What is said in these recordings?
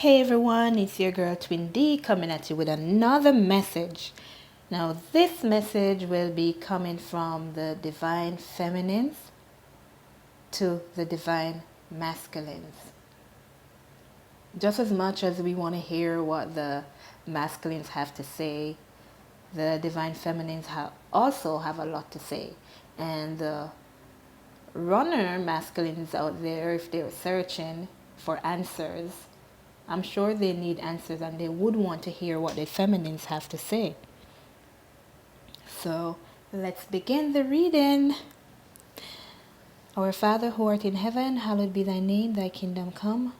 Hey everyone, it's your girl Twin D coming at you with another message. Now, this message will be coming from the divine feminines to the divine masculines. Just as much as we want to hear what the masculines have to say, the divine feminines also have a lot to say. And the runner masculines out there, if they're searching for answers, I'm sure they need answers and they would want to hear what the feminines have to say. So let's begin the reading. Our Father who art in heaven, hallowed be thy name, thy kingdom come.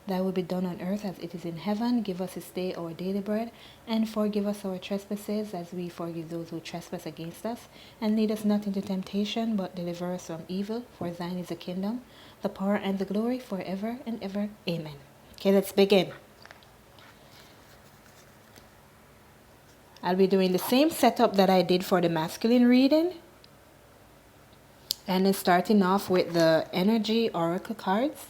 Thy will be done on earth as it is in heaven. Give us this day our daily bread, and forgive us our trespasses as we forgive those who trespass against us. And lead us not into temptation, but deliver us from evil. For thine is the kingdom, the power, and the glory forever and ever. Amen. Okay, let's begin. I'll be doing the same setup that I did for the masculine reading. And then starting off with the energy oracle cards.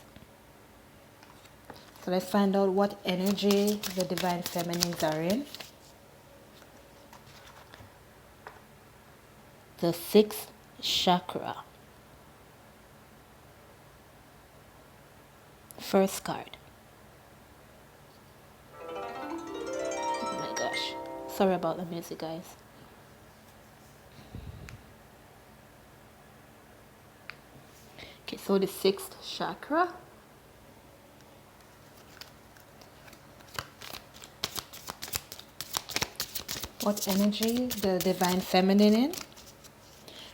So let's find out what energy the divine feminines are in. The sixth chakra. First card. Oh my gosh. Sorry about the music, guys. Okay, so the sixth chakra. What energy the divine feminine in?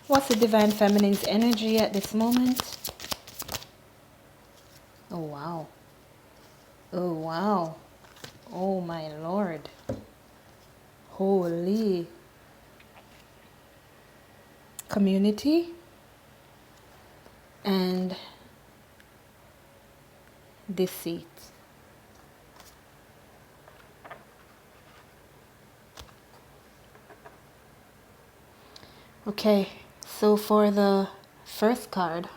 What's the divine feminine's energy at this moment? Oh wow. Oh wow. Oh my Lord. Holy. Community and deceit. Okay, so for the first card,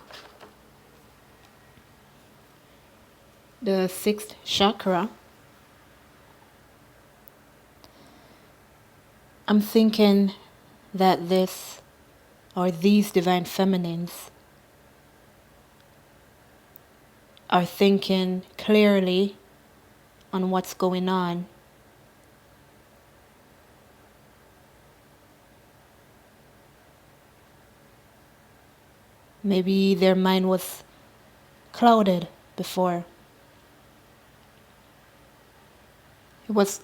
the sixth chakra, I'm thinking that this or these divine feminines are thinking clearly on what's going on. Maybe their mind was clouded before. It was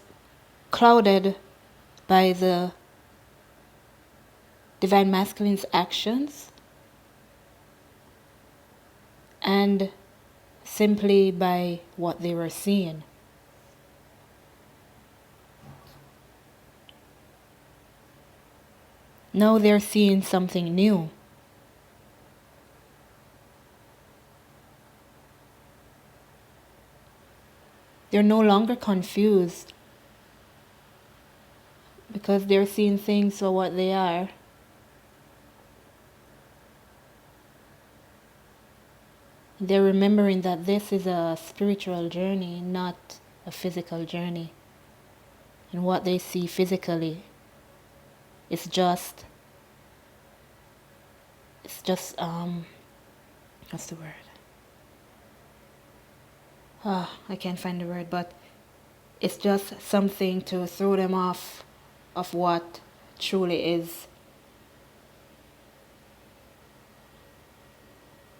clouded by the divine masculine's actions and simply by what they were seeing. Now they're seeing something new. They're no longer confused because they're seeing things for what they are. They're remembering that this is a spiritual journey, not a physical journey. And what they see physically is just what's the word? I can't find the word, but it's just something to throw them off of what truly is.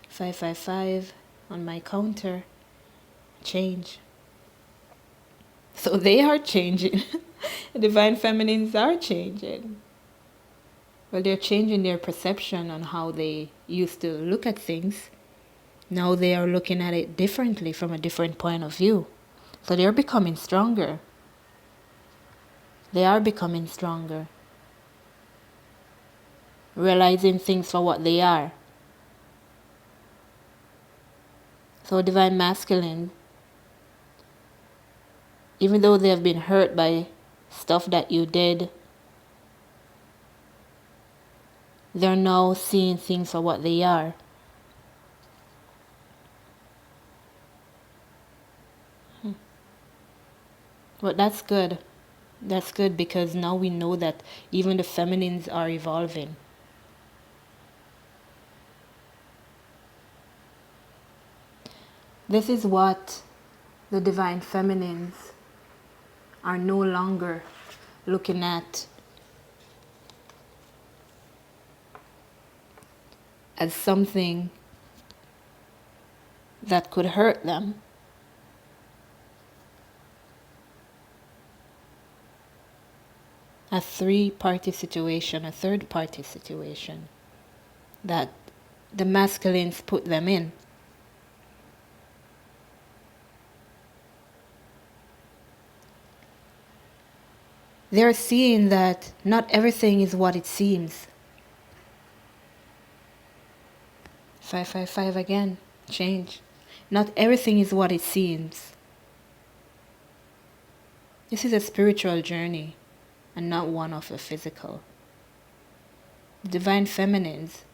555 on my counter. Change. So they are changing. The divine feminines are changing. Well, they're changing their perception on how they used to look at things. Now they are looking at it differently from a different point of view. So they're becoming stronger. They are becoming stronger. Realizing things for what they are. So divine masculine, even though they have been hurt by stuff that you did, they're now seeing things for what they are. But that's good. That's good because now we know that even the feminines are evolving. This is what the divine feminines are no longer looking at as something that could hurt them. A three-party situation, a third-party situation that the masculines put them in. They're seeing that not everything is what it seems. 555 again, change. Not everything is what it seems. This is a spiritual journey and not one of a physical. The divine feminines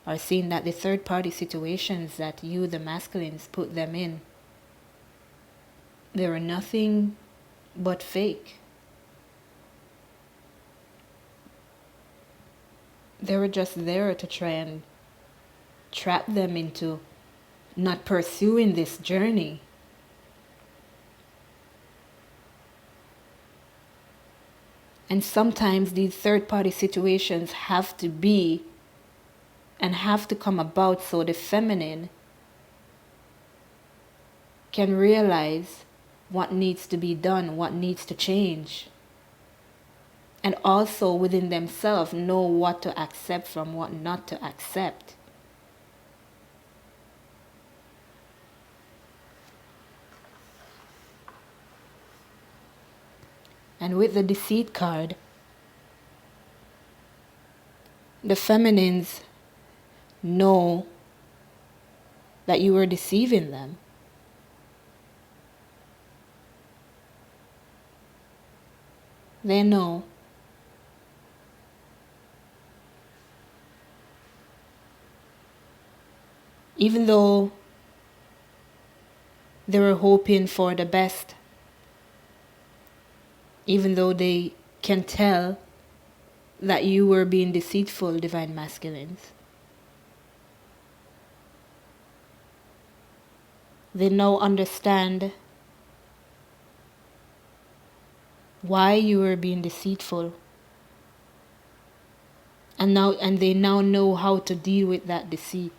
are seeing that the third-party situations that you, the masculines, put them in, they are nothing but fake. They were just there to try and trap them into not pursuing this journey. And sometimes these third-party situations have to be and have to come about so the feminine can realize what needs to be done, what needs to change. And also within themselves know what to accept from what not to accept. And with the deceit card, the feminines know that you were deceiving them. They know. Even though they were hoping for the best, even though they can tell that you were being deceitful, divine masculines, they now understand why you were being deceitful. And they now know how to deal with that deceit.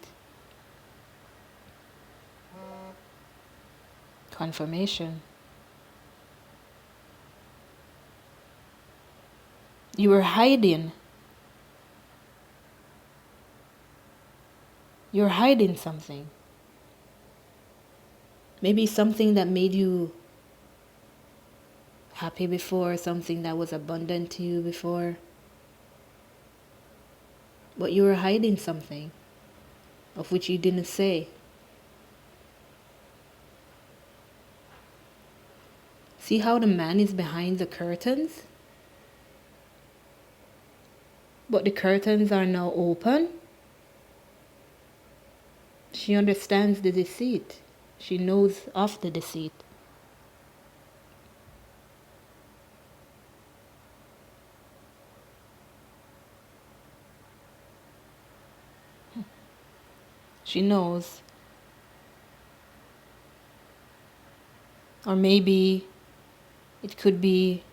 Confirmation. You were hiding. You're hiding something. Maybe something that made you happy before, something that was abundant to you before. But you were hiding something of which you didn't say. See how the man is behind the curtains? But the curtains are now open. She understands the deceit. She knows of the deceit. She knows. Or maybe it could be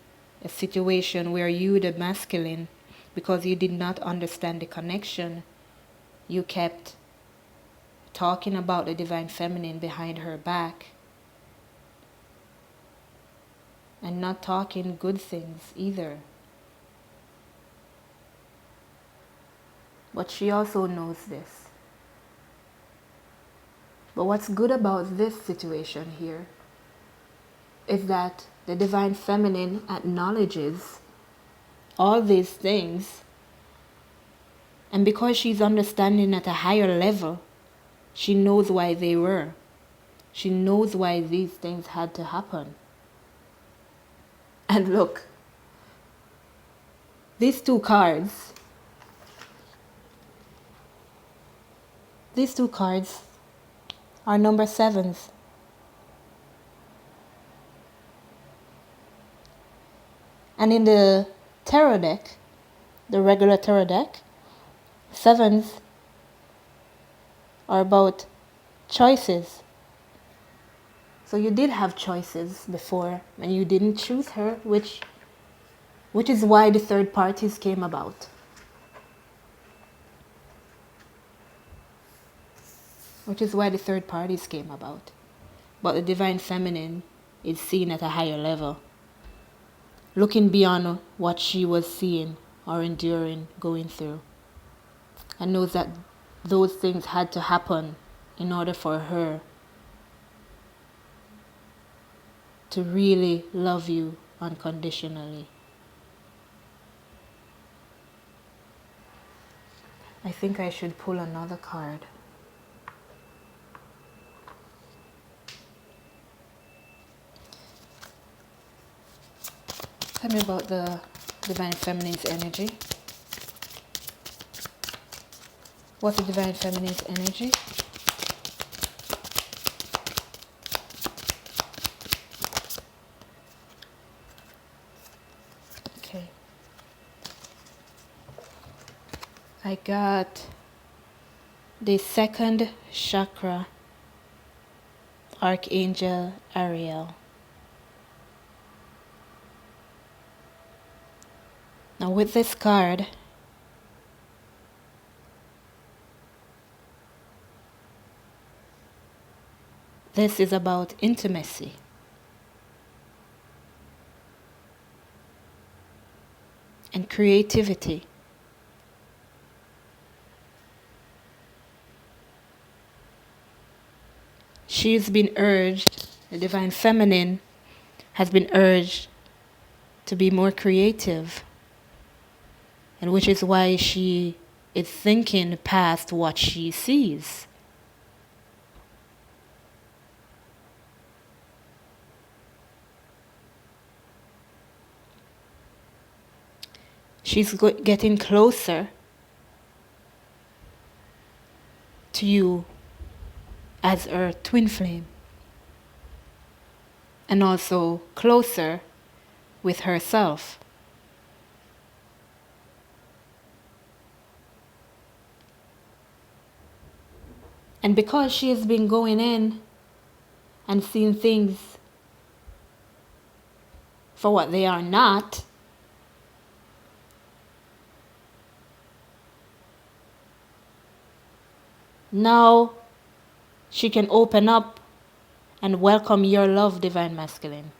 a situation where you, the masculine, because you did not understand the connection, you kept talking about the divine feminine behind her back and not talking good things either. But she also knows this. But what's good about this situation here is that the divine feminine acknowledges all these things, and because she's understanding at a higher level, she knows why they were. She knows why these things had to happen. And look, these two cards are number sevens. And in the tarot deck, the regular tarot deck, sevens are about choices. So you did have choices before and you didn't choose her, which is why the third parties came about. Which is why the third parties came about. But the divine feminine is seen at a higher level, looking beyond what she was seeing or enduring, going through, and knows that those things had to happen in order for her to really love you unconditionally. I think I should pull another card. Tell me about the divine feminine's energy. What's the divine feminine's energy? Okay. I got the second chakra, Archangel Ariel. Now with this card, this is about intimacy. And creativity. She's been urged, the divine feminine has been urged to be more creative. And which is why she is thinking past what she sees. She's getting closer to you as her twin flame. And also closer with herself. And because she has been going in and seeing things for what they are not, now she can open up and welcome your love, divine masculine.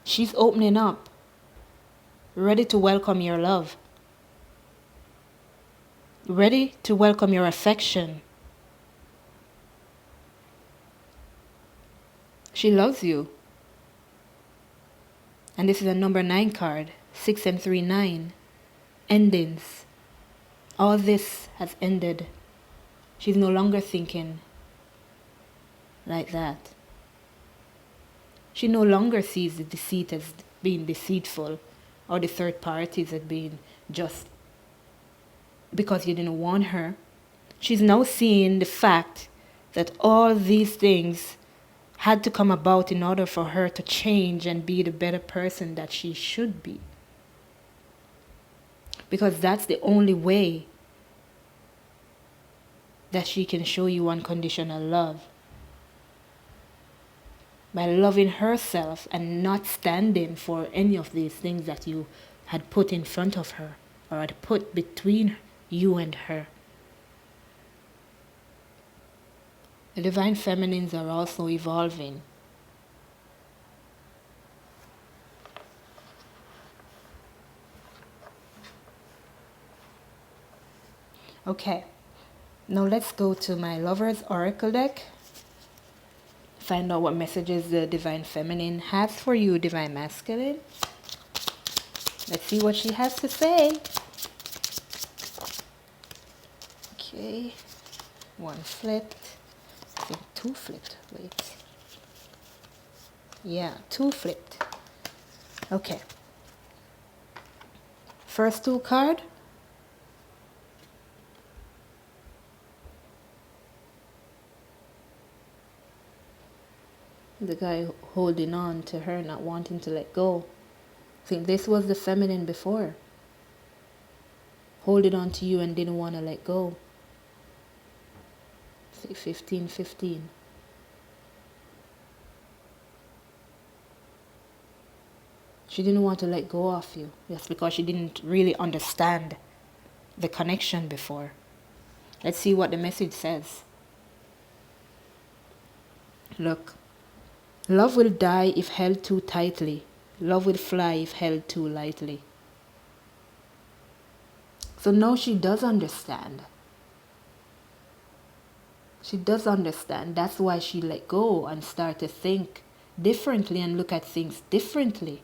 She's opening up, ready to welcome your love. Ready to welcome your affection. She loves you. And this is a number 9 card. 6 and 3, 9. Endings. All this has ended. She's no longer thinking like that. She no longer sees the deceit as being deceitful or the third parties as being just because you didn't want her. She's now seeing the fact that all these things had to come about in order for her to change and be the better person that she should be. Because that's the only way that she can show you unconditional love. By loving herself and not standing for any of these things that you had put in front of her or had put between you and her. The divine feminines are also evolving. Okay, now let's go to my Lover's Oracle deck. Find out what messages the divine feminine has for you, divine masculine. Let's see what she has to say. Okay, one flipped. I think 2 flipped. Wait. Yeah, 2 flipped. Okay. First 2 card. The guy holding on to her, not wanting to let go. See, this was the feminine before. Holding on to you and didn't want to let go. See, 15. She didn't want to let go of you. That's because she didn't really understand the connection before. Let's see what the message says. Look. Love will die if held too tightly. Love will fly if held too lightly. So now she does understand. She does understand. That's why she let go and start to think differently and look at things differently.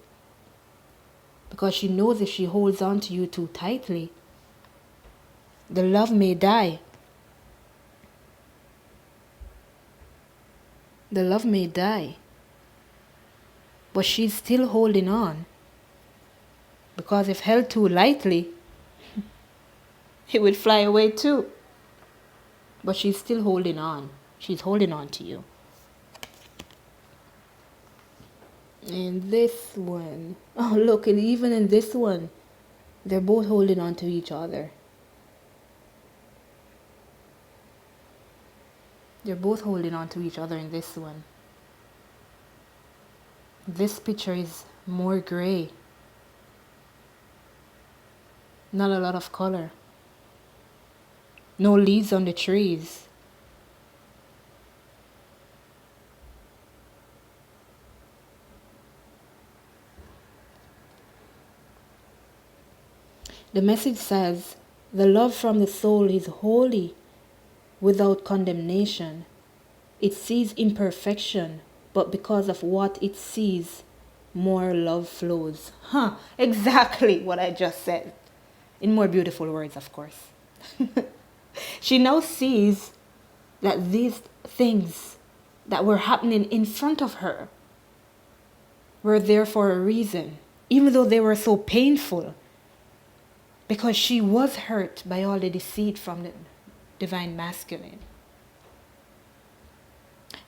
Because she knows if she holds on to you too tightly, the love may die. The love may die. But she's still holding on. Because if held too lightly, it will fly away too. But she's still holding on. She's holding on to you. And this one, oh look, and even in this one, they're both holding on to each other. They're both holding on to each other in this one. This picture is more gray. Not a lot of color. No leaves on the trees. The message says, the love from the soul is holy, without condemnation. It sees imperfection, but because of what it sees, more love flows. Exactly what I just said. In more beautiful words, of course. She now sees that these things that were happening in front of her were there for a reason, even though they were so painful, because she was hurt by all the deceit from the divine masculine.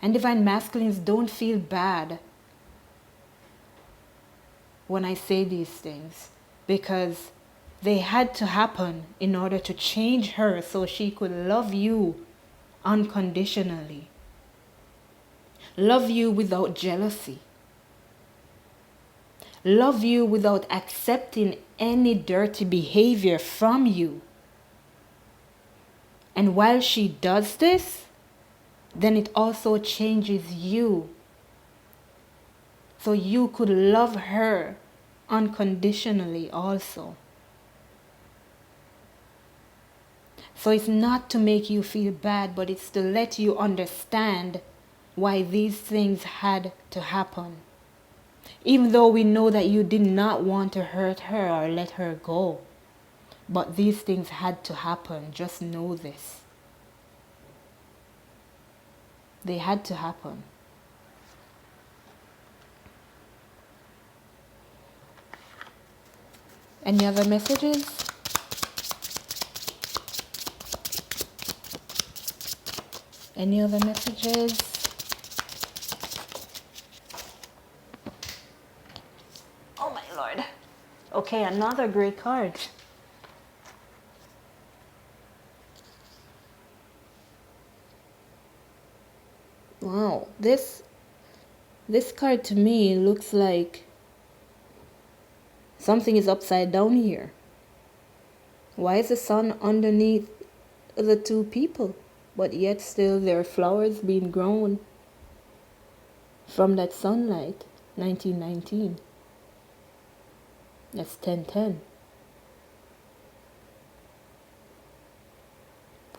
And divine masculines don't feel bad when I say these things, because they had to happen in order to change her so she could love you unconditionally. Love you without jealousy. Love you without accepting any dirty behavior from you. And while she does this, then it also changes you. So you could love her unconditionally also. So it's not to make you feel bad, but it's to let you understand why these things had to happen. Even though we know that you did not want to hurt her or let her go. But these things had to happen. Just know this. They had to happen. Any other messages? Any other messages? Oh my Lord. Okay, another great card. Wow, this card to me looks like something is upside down here. Why is the sun underneath the two people? But yet still there are flowers being grown from that sunlight. 1919. That's 1010.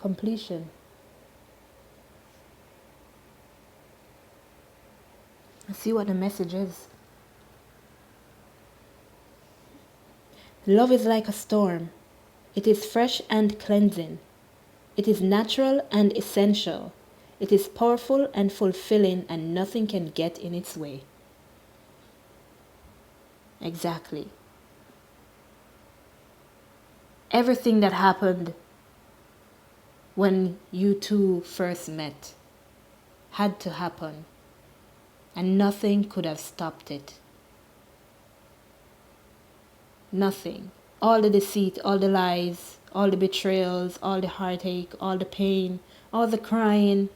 Completion. Let's see what the message is. Love is like a storm. It is fresh and cleansing. It is natural and essential. It is powerful and fulfilling, and nothing can get in its way. Exactly. Everything that happened when you two first met had to happen And nothing could have stopped it. Nothing. All the deceit, all the lies, all the betrayals, all the heartache, all the pain, all the crying,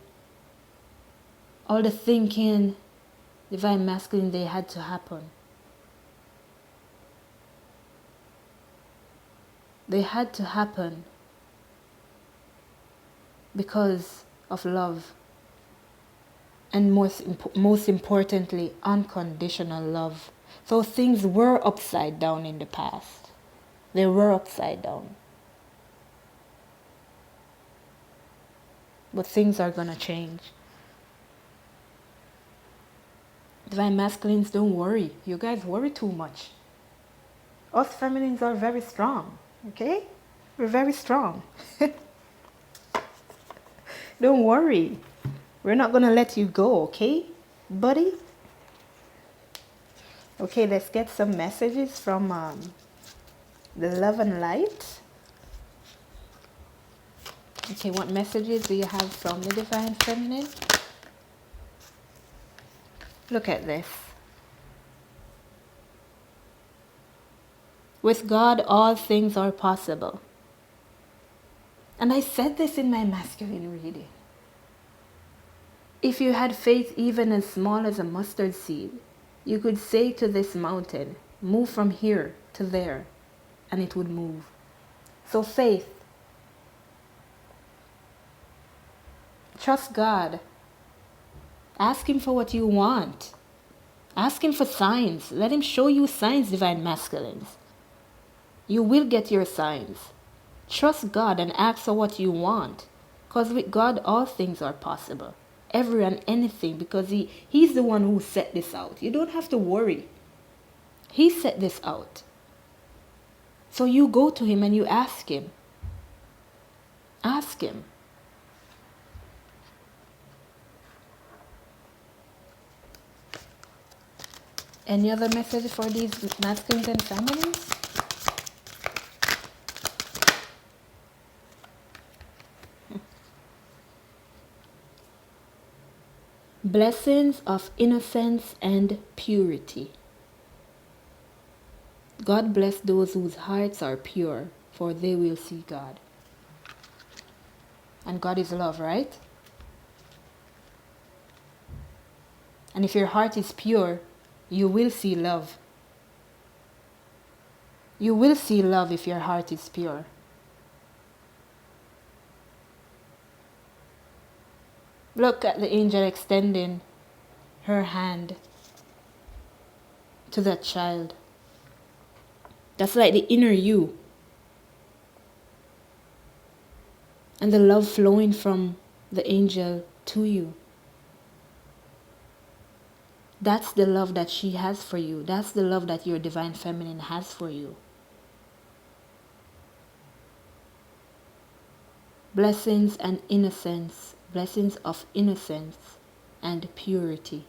all the thinking, divine masculine, they had to happen. They had to happen because of love. And most importantly, unconditional love. So things were upside down in the past. They were upside down. But things are going to change. Divine masculines, don't worry. You guys worry too much. Us feminines are very strong. Okay? We're very strong. Don't worry. We're not going to let you go, okay, buddy? Okay, let's get some messages from the love and light. Okay, what messages do you have from the divine feminine? Look at this. With God, all things are possible. And I said this in my masculine reading. If you had faith even as small as a mustard seed, you could say to this mountain, move from here to there, and it would move. So faith. Trust God. Ask Him for what you want. Ask Him for signs. Let Him show you signs, divine masculines. You will get your signs. Trust God and ask for what you want. Because with God, all things are possible. Every and anything, because He's the one who set this out. You don't have to worry. He set this out. So you go to Him and you ask Him. Ask Him. Any other message for these masculines and feminines? Blessings of innocence and purity. God bless those whose hearts are pure, for they will see God. And God is love, right? And if your heart is pure, you will see love. You will see love if your heart is pure. Look at the angel extending her hand to that child. That's like the inner you. And the love flowing from the angel to you. That's the love that she has for you. That's the love that your divine feminine has for you. Blessings and innocence. Blessings of innocence and purity.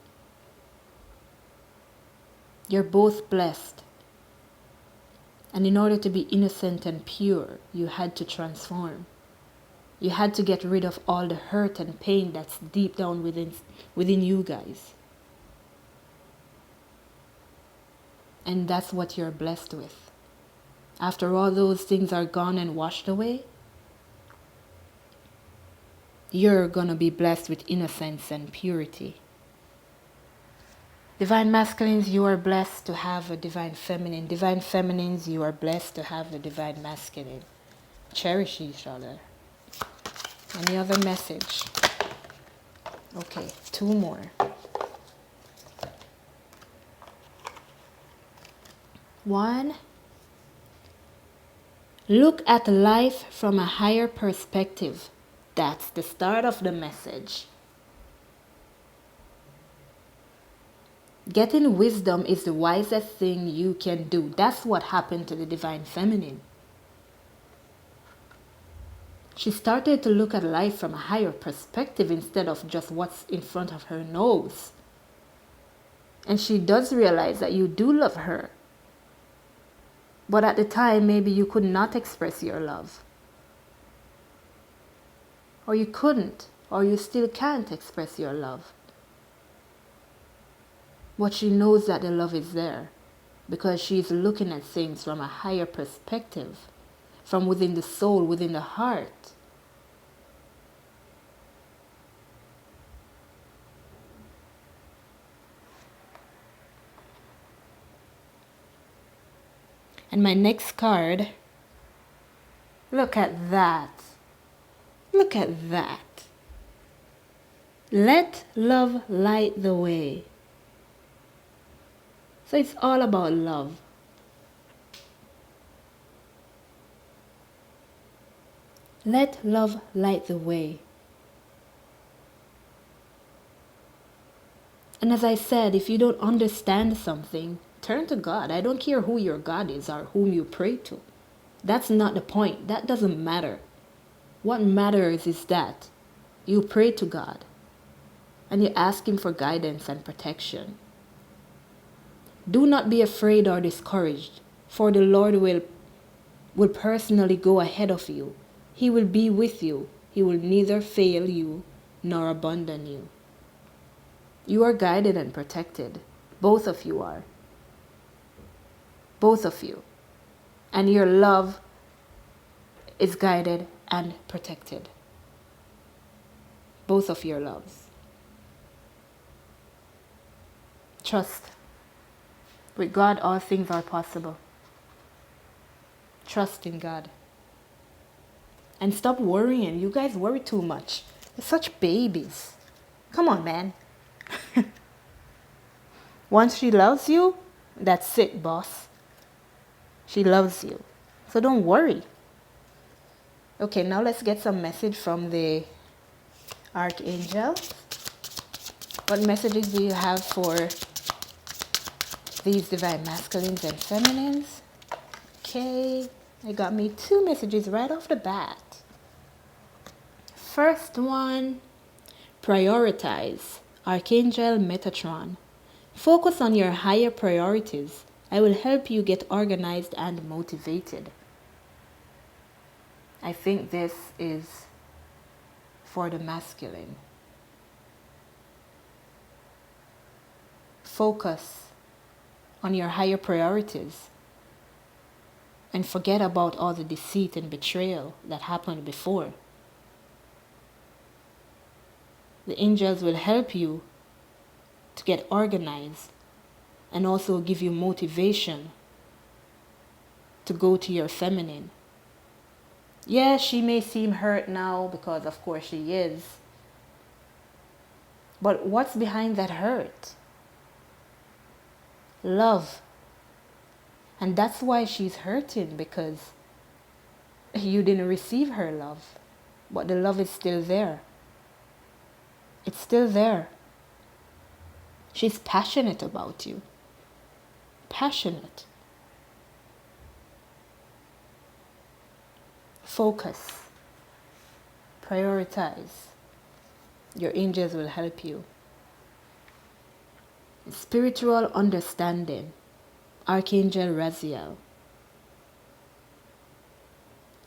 You're both blessed. And in order to be innocent and pure, you had to transform. You had to get rid of all the hurt and pain that's deep down within you guys. And that's what you're blessed with. After all those things are gone and washed away, you're going to be blessed with innocence and purity. Divine masculines, you are blessed to have a divine feminine. Divine feminines, you are blessed to have a divine masculine. Cherish each other. Any other message? Okay, 2 more. 1. Look at life from a higher perspective. That's the start of the message. Getting wisdom is the wisest thing you can do. That's what happened to the divine feminine. She started to look at life from a higher perspective instead of just what's in front of her nose. And she does realize that you do love her. But at the time, maybe you could not express your love. Or you couldn't, or you still can't express your love. But she knows that the love is there because she's looking at things from a higher perspective, from within the soul, within the heart. And my next card, look at that. Look at that. Let love light the way. So it's all about love. Let love light the way. And as I said, if you don't understand something, turn to God. I don't care who your God is or whom you pray to. That's not the point. That doesn't matter. What matters is that you pray to God and you ask Him for guidance and protection. Do not be afraid or discouraged, for the Lord will personally go ahead of you. He will be with you. He will neither fail you nor abandon you. You are guided and protected. Both of you are. Both of you. And your love is guided and protected. Both of your loves. Trust. With God, all things are possible. Trust in God. And stop worrying. You guys worry too much. You're such babies. Come on, man. Once she loves you, that's it, boss. She loves you. So don't worry. Okay, now let's get some message from the Archangel. What messages do you have for these divine masculines and feminines? Okay, I got me 2 messages right off the bat. First one, prioritize. Archangel Metatron. Focus on your higher priorities. I will help you get organized and motivated. I think this is for the masculine. Focus on your higher priorities and forget about all the deceit and betrayal that happened before. The angels will help you to get organized and also give you motivation to go to your feminine. Yes, she may seem hurt now because of course she is. But what's behind that hurt? Love. And that's why she's hurting, because you didn't receive her love. But the love is still there. It's still there. She's passionate about you. Passionate. Focus. Prioritize. Your angels will help you. Spiritual understanding. Archangel Raziel.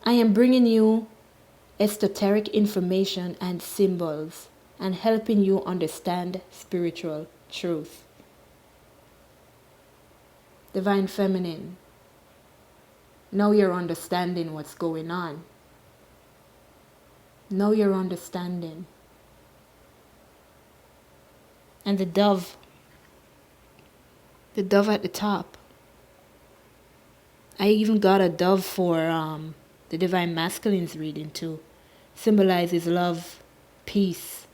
I am bringing you esoteric information and symbols and helping you understand spiritual truth. Divine Feminine. Now you're understanding what's going on. Now you're understanding. And the dove at the top. I even got a dove for the Divine Masculines reading too. Symbolizes love, peace,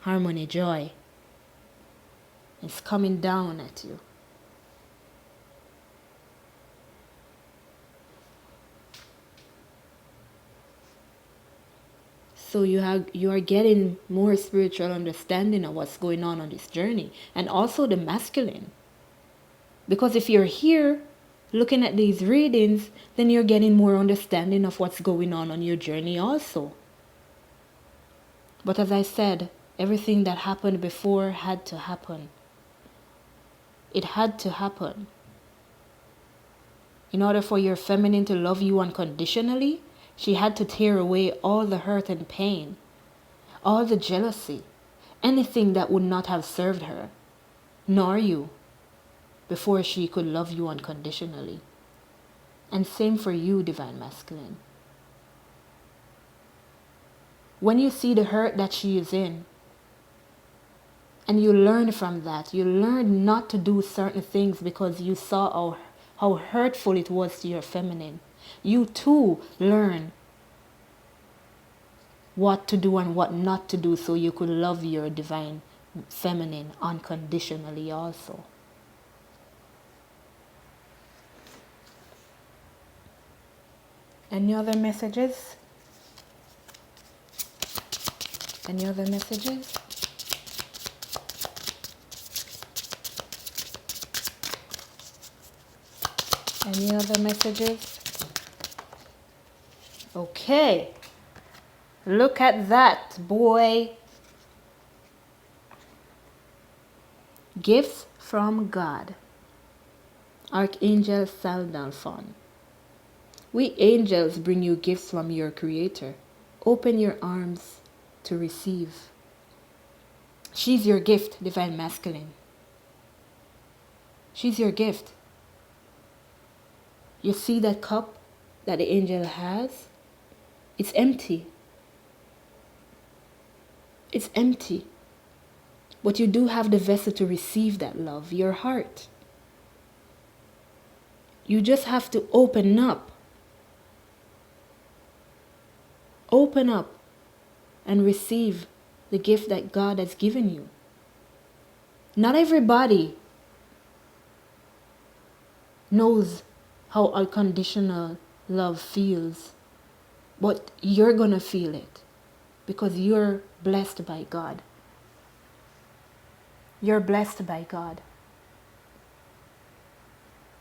harmony, joy. It's coming down at you. So you are getting more spiritual understanding of what's going on this journey, and also the masculine. Because if you're here looking at these readings, then you're getting more understanding of what's going on your journey also. But as I said, everything that happened before had to happen. It had to happen. In order for your feminine to love you unconditionally, she had to tear away all the hurt and pain, all the jealousy, anything that would not have served her. nor you, before she could love you unconditionally. And same for you, divine masculine. When you see the hurt that she is in, and you learn from that, you learn not to do certain things because you saw how hurtful it was to your feminine. You too learn what to do and what not to do so you could love your divine feminine unconditionally also. Any other messages? Any other messages? Any other messages? Okay. Look at that, boy. Gifts from God. Archangel Saldalphon. We angels bring you gifts from your Creator. Open your arms to receive. She's your gift, divine masculine. She's your gift. You see that cup that the angel has? It's empty. It's empty. But you do have the vessel to receive that love, your heart. You just have to open up. Open up and receive the gift that God has given you. Not everybody knows how unconditional love feels, but you're gonna feel it because you're blessed by God. You're blessed by God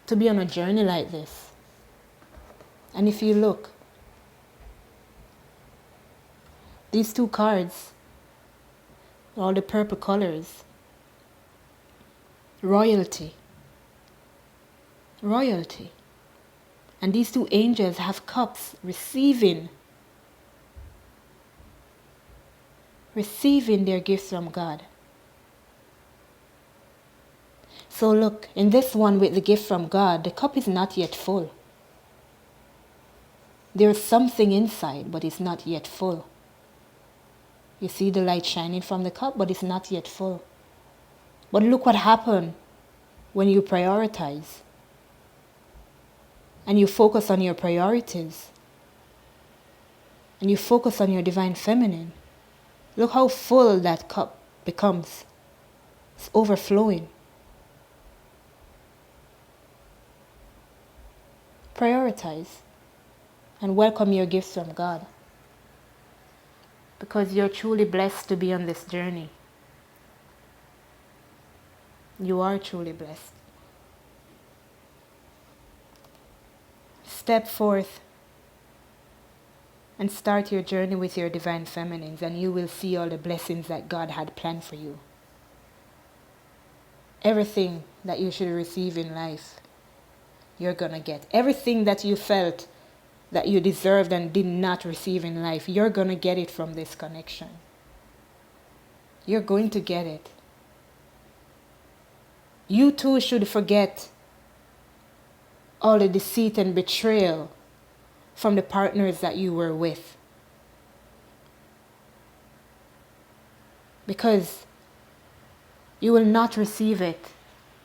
to be on a journey like this. And if you look, these two cards, all the purple colors, royalty. Royalty. And these two angels have cups, receiving their gifts from God. So look, in this one with the gift from God, the cup is not yet full. There's something inside, but it's not yet full. You see the light shining from the cup, but it's not yet full. But look what happened when you prioritize. And you focus on your priorities. And you focus on your divine feminine. Look how full that cup becomes. It's overflowing. Prioritize and welcome your gifts from God. Because you're truly blessed to be on this journey. You are truly blessed. Step forth and start your journey with your divine feminines, and you will see all the blessings that God had planned for you. Everything that you should receive in life, you're gonna get. Everything that you felt that you deserved and did not receive in life, you're gonna get it from this connection. You're going to get it. You too should forget all the deceit and betrayal from the partners that you were with. Because you will not receive it.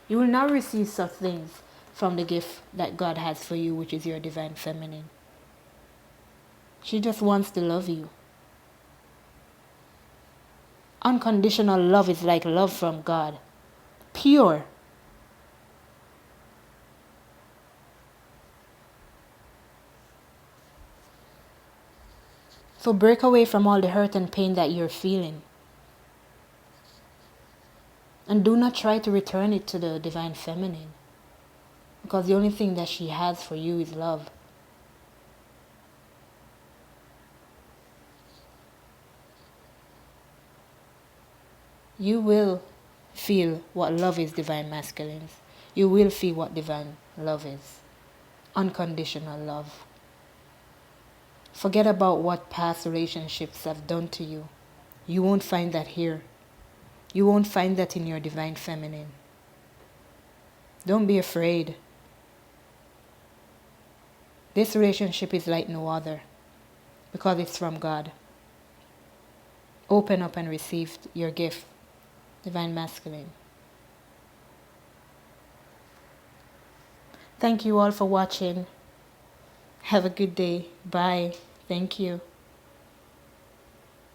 You will not receive such things from the gift that God has for you, which is your divine feminine. She just wants to love you. Unconditional love is like love from God. Pure. So break away from all the hurt and pain that you're feeling. And do not try to return it to the divine feminine. Because the only thing that she has for you is love. You will feel what love is, divine masculines. You will feel what divine love is. Unconditional love. Forget about what past relationships have done to you. You won't find that here. You won't find that in your divine feminine. Don't be afraid. This relationship is like no other because it's from God. Open up and receive your gift, Divine Masculine. Thank you all for watching. Have a good day. Bye. Thank you.